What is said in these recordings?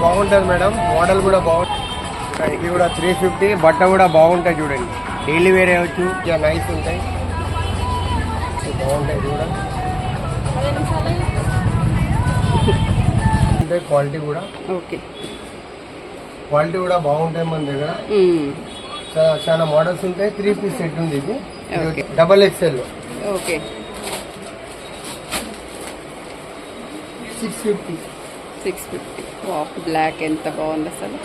బాగుంటుంది madam, model కూడా బాగుంటుంది. ఇది కూడా 350, బట్ట కూడా బాగుంటాయి చూడండి, డైలీ వేర్ అవ్వచ్చు, ఇక నైస్ ఉంటాయి, బాగుంటాయి కూడా క్వాలిటీ కూడా. ఓకే, క్వాలిటీ కూడా బాగుంటాయి మన దగ్గర. చాలా మోడల్స్ ఉంటాయి. 3 పీస్ సెట్ ఉంది ఇది, డబల్ XL. ఓకే, 650. బ్లాక్ ఎంత బాగుంది అసలు,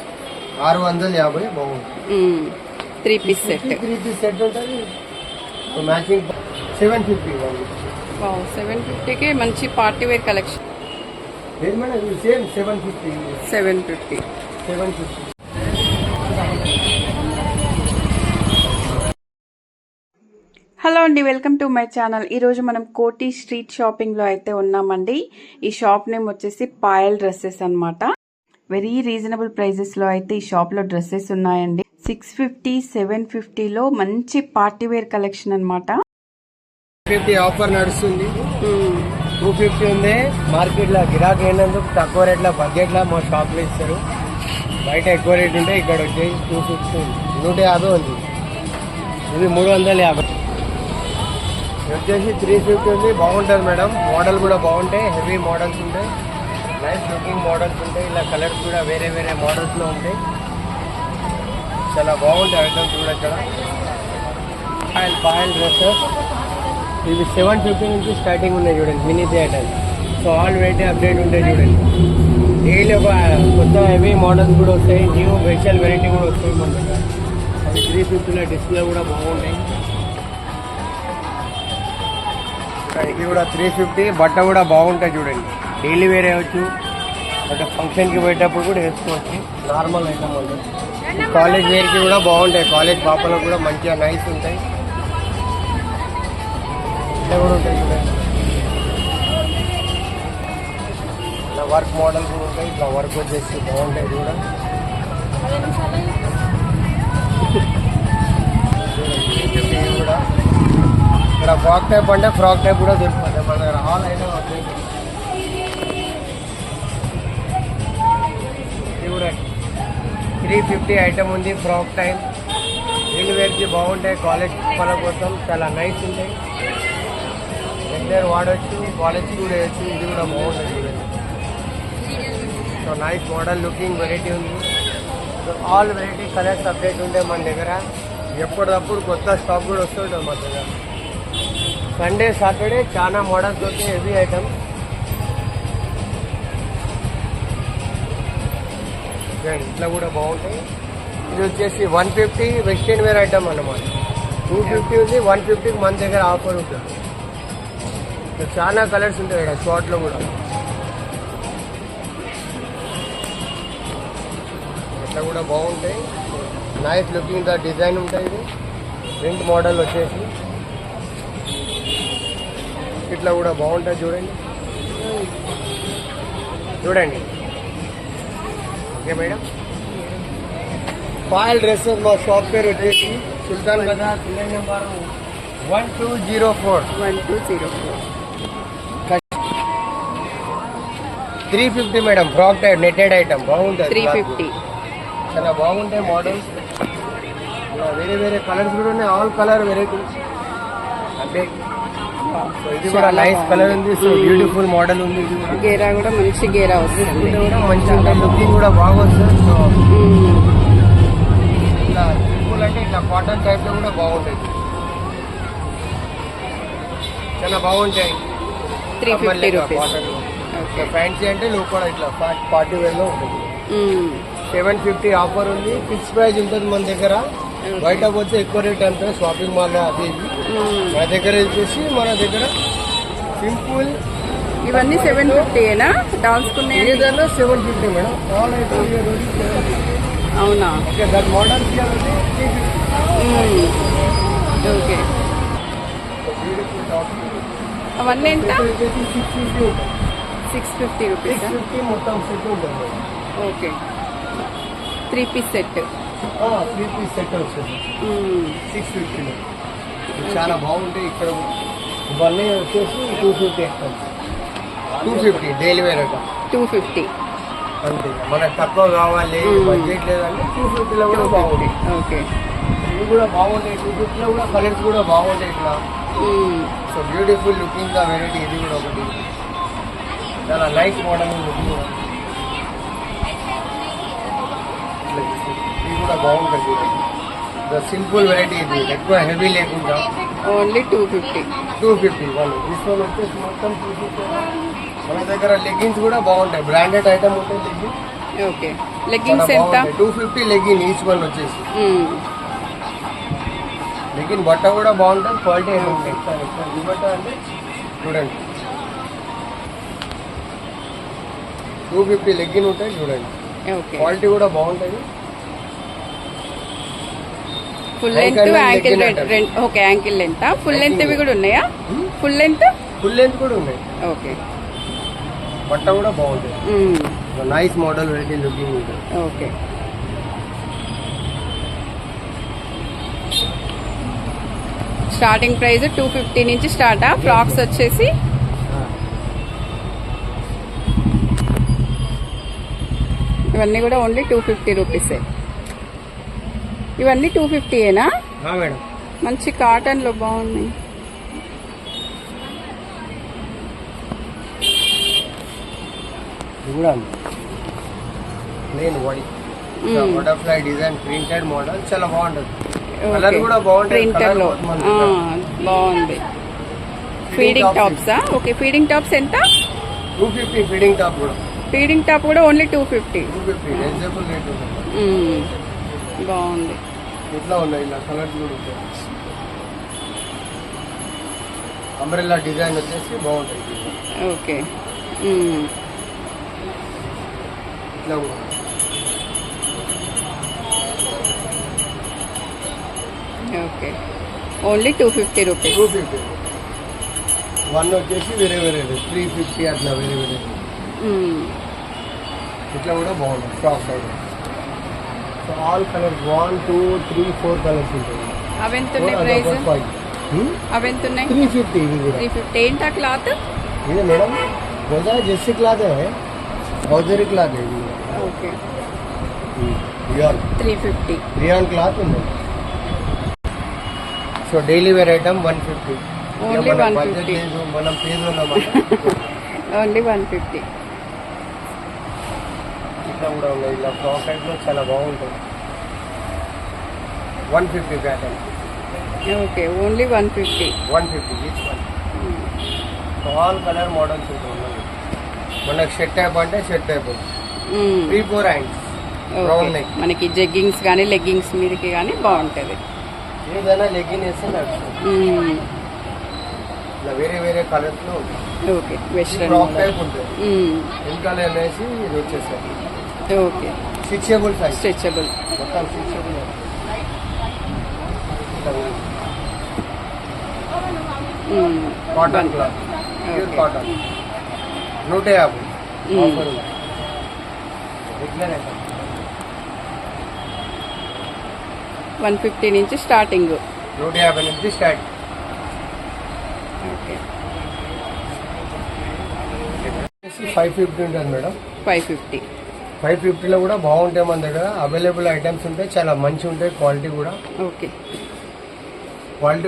650 బాగుంటుంది. 3 పీస్ సెట్. 3 పీస్ సెట్ ఉంటుంది, మ్యాచింగ్ 750. 750కి మంచి పార్టీ వేర్ కలెక్షన్. లేదు మేడం, ఇది సేమ్ 750. హలో అండి, వెల్కమ్ టు మై ఛానల్. ఈరోజు మనం కోటి స్ట్రీట్ షాపింగ్లో అయితే ఉన్నామండి. ఈ షాప్ నేమ్ వచ్చేసి పాయల్ డ్రెస్సెస్ అన్నమాట. వెరీ రీజనబుల్ ప్రైజెస్లో అయితే ఈ షాప్లో డ్రెస్సెస్ ఉన్నాయండి. 650, 750లో మంచి పార్టీ వేర్ కలెక్షన్ అనమాట. 50 ఆఫర్ నడుస్తుంది, 250 ఉంది. మార్కెట్లో గిరాకీ అయినందుకు తక్కువ రేట్లో బడ్జెట్లో మా షాప్లో ఇస్తారు. బయట ఎక్కువ రేట్ ఉంటే ఇక్కడ వచ్చేసి 250 ఉంది, 150 ఉంది. ఇది 350. వచ్చేసి 350 ఉంది, బాగుంటుంది మేడం. మోడల్ కూడా బాగుంటాయి, హెవీ మోడల్స్ ఉంటాయి, నైస్ లుకింగ్ మోడల్స్ ఉంటాయి. ఇలా కలర్స్ కూడా వేరే వేరే మోడల్స్లో ఉంటాయి, చాలా బాగుంటాయి ఐటమ్స్ కూడా. ఇక్కడ పాయల్ డ్రెస్సెస్ ఇవి 750 నుంచి స్టార్టింగ్ ఉన్నాయి చూడండి, మినీది items. So all variety update ఉంటాయి చూడండి. డైలీ ఒక కొత్త హెవీ మోడల్స్ కూడా వస్తాయి, న్యూ స్పెషల్ వెరైటీ కూడా వస్తాయి మన దగ్గర. అవి 350లో డిస్ప్లే కూడా బాగుంటాయి. ఇది కూడా 350, బట్ట కూడా బాగుంటాయి చూడండి, డైలీ వేర్ అవ్వచ్చు, బట్ ఫంక్షన్కి పోయేటప్పుడు కూడా వేసుకోవచ్చు. నార్మల్ ఐటమ్ ఉంటుంది. కాలేజ్ వేర్కి కూడా బాగుంటాయి, కాలేజ్ పాపలకు కూడా మంచిగా నైస్ ఉంటాయి. ఇట్లా కూడా ఉంటాయి చూడండి, ఇట్లా వర్క్ మోడల్ కూడా ఉంటాయి. ఇట్లా వర్క్ వచ్చేసి బాగుంటాయి కూడా. ఇవి కూడా ఇక్కడ ఫ్రాక్ టైప్ అంటే ఫ్రాక్ టైప్ కూడా దొరుకుతుంది మన దగ్గర. ఆల్ ఐటమ్ వస్తాయి. ఇది కూడా 350 ఐటమ్ ఉంది, ఫ్రాక్ టైప్. డైలీ వేర్కి బాగుంటాయి, కాలేజ్ పనుల కోసం చాలా నైస్ ఉంటాయి. రెగ్యులర్ వాడవచ్చు, కాలేజ్ కూడా వేయచ్చు. ఇది కూడా బాగుంటుంది చూడండి. So nice model, looking variety ఉంది. So all variety colours update ఉంటాయి మన దగ్గర. ఎప్పటికప్పుడు కొత్త స్టాక్ కూడా వస్తుంటుంది మన దగ్గర. సండే, సాటర్డే చాలా మోడల్స్ దొరుకుతాయి, హెవీ ఐటమ్స్. ఇట్లా కూడా బాగుంటాయి. ఇది వచ్చేసి 150 వెస్టర్న్ వేర్ ఐటమ్ అన్నమాట. 250 ఉంది, 150కి మన దగ్గర ఆఫర్ ఉంటుంది. చాలా కలర్స్ ఉంటాయి ఇక్కడ షార్ట్లో కూడా. ఇట్లా కూడా బాగుంటాయి, నైస్ లుకింగ్ ద డిజైన్ ఉంటాయి. ఇది ప్రింట్ మోడల్ వచ్చేసి ఇట్లా కూడా బాగుంటుంది చూడండి. Okay madam. పాయల్ డ్రెస్సెస్ మా షాప్ పేరు వచ్చేసి Sultan Bazar, pillar number 1204. 350 madam, frock type netted item బాగుంటుంది. 350 చాలా బాగుంటాయి మోడల్స్. వేరే వేరే కలర్స్ కూడా ఉన్నాయి, ఆల్ కలర్ వెరైటీ అంటే. సో ఇది కూడా నైస్ కలర్ ఉంది, సో బ్యూటిఫుల్ మోడల్ ఉంది. ఇది కూడా గేరా కూడా మంచి గేరా వస్తుంది, కూడా మంచిగా ఉంటాయి, లుకింగ్ కూడా బాగా వస్తుంది. సో ఇట్లా సింపుల్ అంటే ఇట్లా కాటన్ టైప్లో కూడా బాగుంటుంది, చాలా బాగుంటాయి. 350 రూపీస్. ఫ్యాన్సీ అంటే లోపల ఇట్లా పార్టీ వేర్లో ఉంటుంది. 750 ఆఫర్ ఉంది, ఫిక్స్ ప్రైస్ ఉంటుంది మన దగ్గర. బయట పోతే ఎక్కువ రేట్ అంటే షాపింగ్ మాల్లో అది ఇది. మన దగ్గర వచ్చేసి మన దగ్గర సింపుల్ ఇవన్నీ 750ఏనా? డాన్స్ ఏదైనా 750 మేడం. ఆల్ ఐటమ్ అవునా? ఓకే, దాని మోడల్ ఓకే. అవన్నీ ఎంత? 650 రూపీస్. మొత్తం సెట్ ఉంటుంది. Okay, 3 piece set. 3 piece set వస్తుంది 650. చాలా బాగుంటాయి. ఇక్కడ ఇవన్నీ వచ్చేసి 250 డైలీ వేర్ 250. అంతే మనకు తక్కువ కావాలి బడ్జెట్ లేదంటే 250లో కూడా బాగుంది. ఓకే, ఇవి కూడా బాగుంటాయి. 250లో కూడా కలర్స్ కూడా బాగుంటాయి ఇట్లా. సో బ్యూటిఫుల్ లుకింగ్ గా వెరైటీ ఇది కూడా ఒకటి చాలా నైస్ మోడల్ లుకింగ్. ఇది కూడా బాగుంటుంది. సింపుల్ వెరైటీ ఇది, ఎక్కువ హెవీ లేకుండా ఓన్లీ 250. 250 వాళ్ళు తీసుకొని వచ్చేసి మొత్తం 250. మన దగ్గర లెగ్గిన్స్ కూడా బాగుంటాయి, బ్రాండెడ్ ఐటమ్ ఉంటాయి లెగ్గిన్స్. ఓకే, లెగ్గింగ్స్ ఎంత? 250 లెగ్గిన్ ఈచ్ వన్ వచ్చేసి. లెగ్గిన్ బట్ట కూడా బాగుంటుంది, క్వాలిటీ ఉంటాయి. ఈ బట్ట అంటే చూడండి 250 లెగ్గిన్ ఉంటాయి చూడండి. ఓకే, క్వాలిటీ కూడా బాగుంటుంది. Full length ankle length. Okay, ankle length. Full length ఇవి కూడా ఉన్నాయా? ఫుల్ లెంత్ కూడా ఉన్నాయి. ఓకే, బట్ట కూడా బాగుంటుంది. నైస్ మోడల్ వెరైటీ లుకింగ్ ఉంటుంది. ఓకే, స్టార్టింగ్ ప్రైస్ 250 నుంచి స్టార్ట్. ఫ్రాక్స్ వచ్చేసి ఇవన్నీ కూడా ఓన్లీ 250 రూపీసే. ఇవన్నీ 250ఏనా మేడం? మంచి కాటన్ లో బాగున్నాయి. ఇది కూడా plain body, butterfly design printed model చాలా బాగుంటుంది. కలర్ కూడా బాగుంటుంది. ప్రింటర్ లో బాగుంది. ఫీడింగ్ టాప్సా? ఓకే, ఫీడింగ్ టాప్స్ ఎంత? 250. ఫీడింగ్ టాప్ కూడా, ఫీడింగ్ టాప్ కూడా ఓన్లీ 250. రీజనబుల్ రేట్ ఉంటుంది. బాగుంది. ఇట్లా ఉన్నాయి, ఇలా కలర్స్ కూడా ఉంటాయి. అంబ్రెల్లా డిజైన్ వచ్చేసి బాగుంటుంది. ఓకే, ఇట్లా కూడా ఓకే, ఓన్లీ 250 రూపీస్. 250. వన్ వచ్చేసి వేరే 350 అట్లా వేరే. ఇట్లా కూడా బాగుంటుంది frock item. So all colours 1 2 3 4 colours ఉంటాయి. అవి ఎంత ఉన్నాయి ప్రైస్? అవి ఎంత ఉన్నాయి? 350. ఇది కూడా 350. ఏంటా క్లాత్? ఇది మేడం బోజా jersey cloth hosiery cloth. Okay, rayon 350. Rayon cloth ఉంది. So daily wear item 150. Only 150. మనం పేరు ఓన్లీ 150. ఇట్లా కూడా ఉన్నాయి, ఇలా ఫ్రాక్ టైప్లో చాలా బాగుంటుంది. 150 pattern. Okay, only 150. 150 each one. All colour models ఉంటాయి. మనకి షర్ట్ టైప్ అంటే shirt type 3-4 hands round neck. మనకి జెగ్గింగ్స్ కానీ లెగ్గింగ్స్ మీదకి కానీ బాగుంటుంది. ఏదైనా లెగ్గిన్ వేస్తే నడుస్తుంది. ఇలా వేరే కలర్స్ లో ఉంటుంది. ఓకే, వెస్ట్రన్ ఫ్రాక్ టైప్ ఉంటుంది. వెనకాల అనేసి ఇది వచ్చేసాయి. ఓకే, స్ట్రెచబుల్ సైజ్, స్ట్రెచబుల్, మొత్తం stretchable. Cotton cloth, pure cotton 150. Offer ఉంది. రెగ్యులర్ ఐటమ్ 150 నుంచి స్టార్టింగ్. 150 నుంచి స్టార్ట్. ఓకే, 550 ఉంటుంది మేడం. 550. 550లో కూడా బాగుంటాయి మన దగ్గర. అవైలబుల్ ఐటమ్స్ ఉంటాయి, చాలా మంచి ఉంటాయి. క్వాలిటీ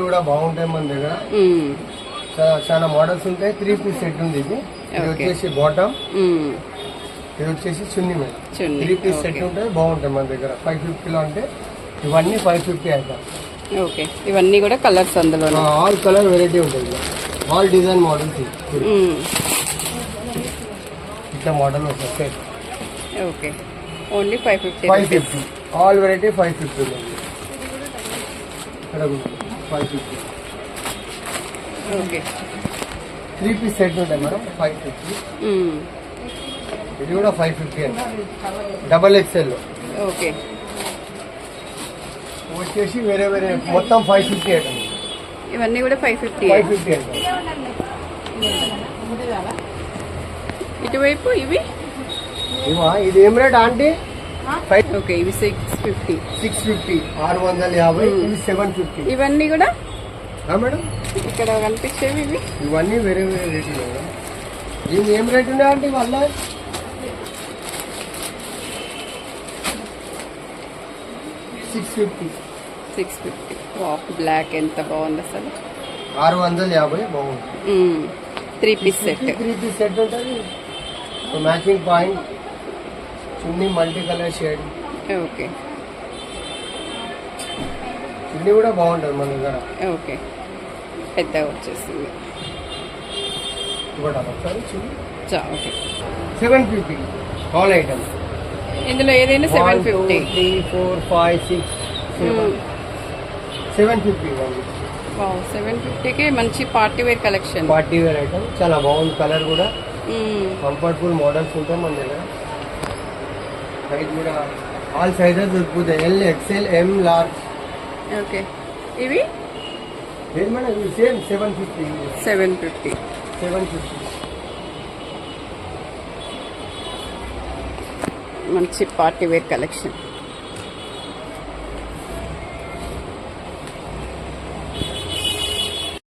కూడా బాగుంటాయి మన దగ్గర. చాలా మోడల్స్ ఉంటాయి. 3 పీస్ సెట్ ఉంది. ఇది వచ్చేసి బాటమ్, ఇది వచ్చేసి చున్నీ మీద 3 పీస్ సెట్ ఉంటాయి. బాగుంటాయి మన దగ్గర. 550లో అంటే ఇవన్నీ 550 ఐటమ్. ఓకే, ఇవన్నీ కూడా కలర్స్ అందులో ఆల్ కలర్ వెరైటీ ఉంటుంది. ఆల్ డిజైన్ మోడల్స్ ఇట్లా మోడల్ వస్తాయి. Okay, only 550. 550 ఆల్ వెరైటీ 550 ఉంది. ఇక్కడ 550. ఓకే, 3 పీస్ సెట్ ఉంటాయి మేడం. 550. ఇది కూడా 550 అండి. Double XL. ఓకే, వచ్చేసి వేరే మొత్తం 550 ఐటమ్. ఇవన్నీ కూడా 550. 550 ఐటమ్. ఇటువైపు ఇవి ఇది ఏం రేట్ ఆంటీ? ఓకే, ఇవి 650. 650 650. ఇవి 750. ఇవన్నీ కూడా మేడం ఇక్కడ కనిపించేవి ఇవి. ఇవన్నీ వేరే రేట్లు మేడం. ఇవి ఏం రేట్ ఉన్నాయి ఆంటీ? వాళ్ళ 650. 650. వావ్, బ్లాక్ ఎంత బాగుంది అసలు. 650 బాగుంటుంది. 3-piece set. 3-piece సెట్ ఉంటుంది. మ్యాచింగ్ పాయింట్, చున్నీ మల్టీ కలర్ షేడ్. ఓకే చున్నీ కూడా బాగుంటుంది మన దగ్గర. ఓకే, పెద్దగా వచ్చేసింది. కూడా ఒకసారి చున్నీ ఓకే. 750 all items. ఇందులో ఏదైనా 750. 3, 4, 5, 6, 7. 750 ఓన్లీ. వావ్, 750కి మంచి party wear collection. Party wear item చాలా బాగుంది. కలర్ కూడా కంఫర్టబుల్ మోడల్స్ ఉంటాయి మన దగ్గర. సైజ్ కూడా ఆల్ సైజెస్ దొరుకుతాయి. ఎల్, ఎక్స్ఎల్, ఎం, లార్జ్. ఓకే, ఇవి మేడం సేమ్ 750. 750. 750. మంచి పార్టీ వేర్ కలెక్షన్.